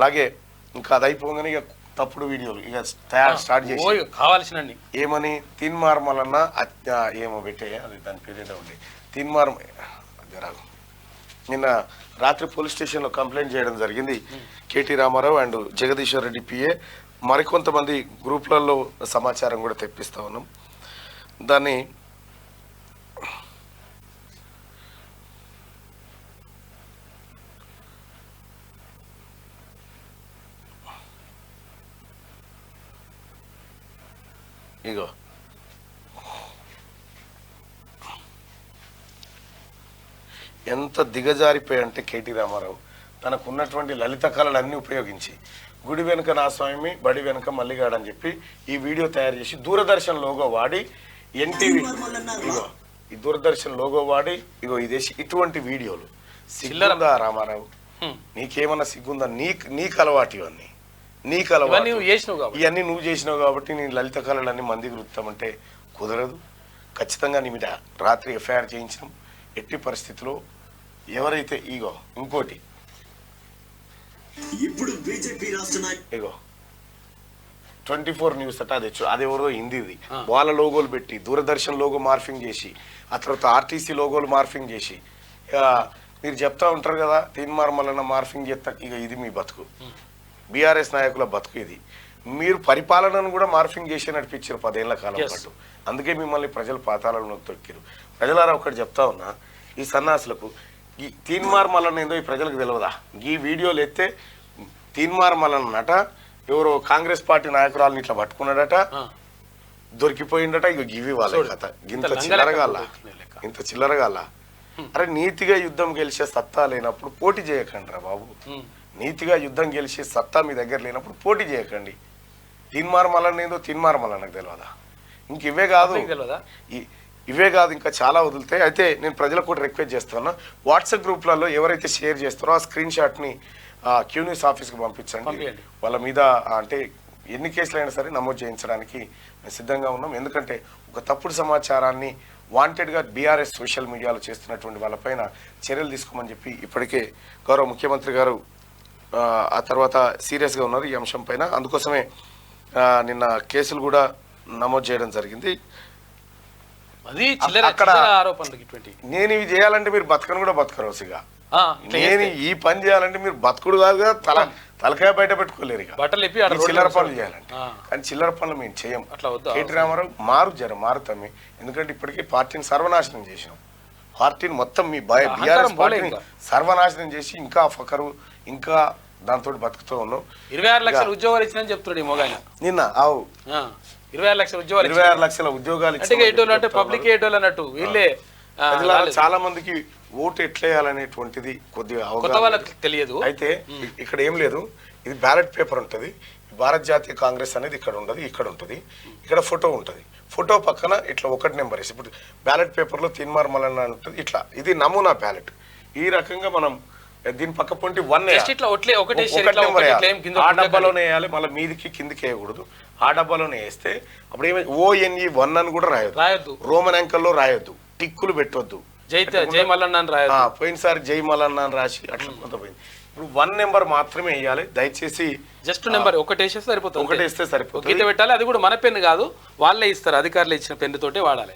అలాగే ఇంకా అది అయిపోగానే ఇక తప్పుడు వీడియోలు ఇక స్టార్ట్ చేసి కావాల్సిన ఏమని తిన్మార్మలన్న ఏమో పెట్టే అది దాని పేరేదో ఉండే తిన్మార్మ రాగు నిన్న రాత్రి పోలీస్ స్టేషన్లో కంప్లైంట్ చేయడం జరిగింది. KT Rama Rao and Jagadishwar Reddy PA మరికొంతమంది గ్రూప్లలో సమాచారం కూడా తెప్పిస్తా ఉన్నాం. దాన్ని ఇగో ఎంత దిగజారిపోయి అంటే కేటీ రామారావు తనకున్నటువంటి లలిత కళలన్నీ ఉపయోగించి గుడి వెనుక నా స్వామి బడి వెనుక మల్లిగాడు అని చెప్పి ఈ వీడియో తయారు చేసి దూరదర్శన్ లోగో వాడి ఎన్టీవీ ఇగో ఈ దూరదర్శన్ లోగో వాడి ఇగో ఇదేసి ఇటువంటి వీడియోలు సిగ్గుందా రామారావు? నీకేమన్నా సిగ్గుందా? నీకు అలవాటు ఇవన్నీ నీకు అలవాటు ఇవన్నీ నువ్వు చేసినావు కాబట్టి నీ లలిత కళలన్నీ మందికి వృత్తామంటే కుదరదు. ఖచ్చితంగా నీ మీద రాత్రి ఎఫ్ఐఆర్ చేయించినాం. ఎట్టి పరిస్థితిలో ఎవరైతే ఇగో ఇంకోటి ఇప్పుడు బీజేపీ రాష్ట్ర ఇగో 24 న్యూస్ అట అది ఎవరో హిందీది వాళ్ళ లోగోలు పెట్టి దూరదర్శన్ లోగో మార్ఫింగ్ చేసి ఆ తర్వాత ఆర్టీసీ లోగోలు మార్ఫింగ్ చేసి మీరు చెప్తా ఉంటారు కదా తీన్మార్మలన్న మార్ఫింగ్ చేస్తా. ఇక ఇది మీ బతుకు, బీఆర్ఎస్ నాయకుల బతుకు ఇది. మీరు పరిపాలనను కూడా మార్ఫింగ్ చేసి నడిపించారు 10 ఏళ్ల కాలం పాటు. అందుకే మిమ్మల్ని ప్రజలు పాతాళంలో తొక్కిరు. ప్రజలారా ఒకటి చెప్తా ఉన్నా, ఈ సన్నాసులకు ఈ తీన్మార్మలన్న ఏందో ఈ ప్రజలకు తెలియదా? ఈ వీడియోలు ఎత్తే తీన్మార్మలన్నట ఎవరో కాంగ్రెస్ పార్టీ నాయకురాలను ఇట్లా పట్టుకున్నాడట, దొరికిపోయిందట. ఇక గివి వాళ్ళ కథ. ఇంత చిల్లరగాల అరే నీతిగా యుద్ధం గెలిచే సత్తా లేనప్పుడు పోటీ చేయకండి రా బాబు. నీతిగా యుద్ధం గెలిచే సత్తా మీ దగ్గర లేనప్పుడు పోటీ చేయకండి. తీన్మార్మలన్న ఏందో తీన్మార్మలన్నకు తెలియదా? ఇంక ఇవే కాదు ఇంకా చాలా వదులుతాయి. అయితే నేను ప్రజలకు కూడా రిక్వెస్ట్ చేస్తున్నా, వాట్సాప్ గ్రూప్లలో ఎవరైతే షేర్ చేస్తారో ఆ స్క్రీన్ షాట్ని క్యూ న్యూస్ ఆఫీస్కి పంపించండి. వాళ్ళ మీద అంటే ఎన్ని కేసులు అయినా సరే నమోదు చేయించడానికి మేము సిద్ధంగా ఉన్నాం. ఎందుకంటే ఒక తప్పుడు సమాచారాన్ని వాంటెడ్గా బీఆర్ఎస్ సోషల్ మీడియాలో చేస్తున్నటువంటి వాళ్ళపైన చర్యలు తీసుకోమని చెప్పి ఇప్పటికే గౌరవ ముఖ్యమంత్రి గారు ఆ తర్వాత సీరియస్గా ఉన్నారు ఈ అంశం పైన. అందుకోసమే నిన్న కేసులు కూడా నమోదు చేయడం జరిగింది. అక్కడ నేను ఇవి చేయాలంటే మీరు బతకను కూడా బతకరోసిగా, నేను ఈ పని చేయాలంటే మీరు బతుకుడు కాదుగా తలకాయ బయట పెట్టుకోలేరు. చిల్లర పనులు చేయాలంటే కానీ చిల్లర పనులు మేము చేయం. కేటీ రామారావు మారుతామే. ఎందుకంటే ఇప్పటికీ పార్టీని సర్వనాశనం చేసినాం. పార్టీని మొత్తం మీ బీఆర్ఎస్ పార్టీని సర్వనాశనం చేసి ఇంకా ఫకరు ఇంకా దాంతో బతుకుతూ ఉన్నాం. 26 లక్షల ఉద్యోగాలు ఇచ్చిన చెప్తున్నాడు నిన్న. అవు 26 లక్షల ఉద్యోగాలు, 26 లక్షల ఉద్యోగాలు అంటే పబ్లిక్ అన్నట్టు వీళ్ళే చాలా మందికి ఓటు ఎట్లేయాలనేటువంటిది కొద్దిగా అవగాహన తెలియదు. అయితే ఇక్కడ ఏం లేదు, ఇది బ్యాలెట్ పేపర్ ఉంటుంది. భారత జాతీయ కాంగ్రెస్ అనేది ఇక్కడ ఉండదు, ఇక్కడ ఉంటుంది. ఇక్కడ ఫోటో ఉంటుంది. ఫోటో పక్కన ఇట్లా 1 నెంబర్ వేసి ఇప్పుడు బ్యాలెట్ పేపర్లో తీన్మార్మలన్న ఉంటుంది. ఇట్లా ఇది నమూనా బ్యాలెట్. ఈ రకంగా మనం దీని పక్క పొంటి 1 నెంబర్ ఆ డబ్బాలోనే వేయాలి. మళ్ళీ మీదికి కిందికి వేయకూడదు. ఆ డబ్బాలోనే వేస్తే అప్పుడు ఏమైంది ONE 1 అని కూడా రాయొద్దు. రోమన్ అంకెల్లో రాయొద్దు. టిక్కులు పెట్టొద్దు. జై మల్లన్న పోయినసారి జై మల్లన్న అని రాసి అట్లా కొంత పోయింది. ఇప్పుడు 1 నెంబర్ మాత్రమే వేయాలి. దయచేసి జస్ట్ నెంబర్ ఒకటేస్తే సరిపోతుంది. ఒకటేస్తే సరిపోతుంది. గీత పెట్టాలి. అది కూడా మన పెన్ను కాదు, వాళ్ళే ఇస్తారు. అధికారులు ఇచ్చిన పెన్ను తోటే వాడాలి.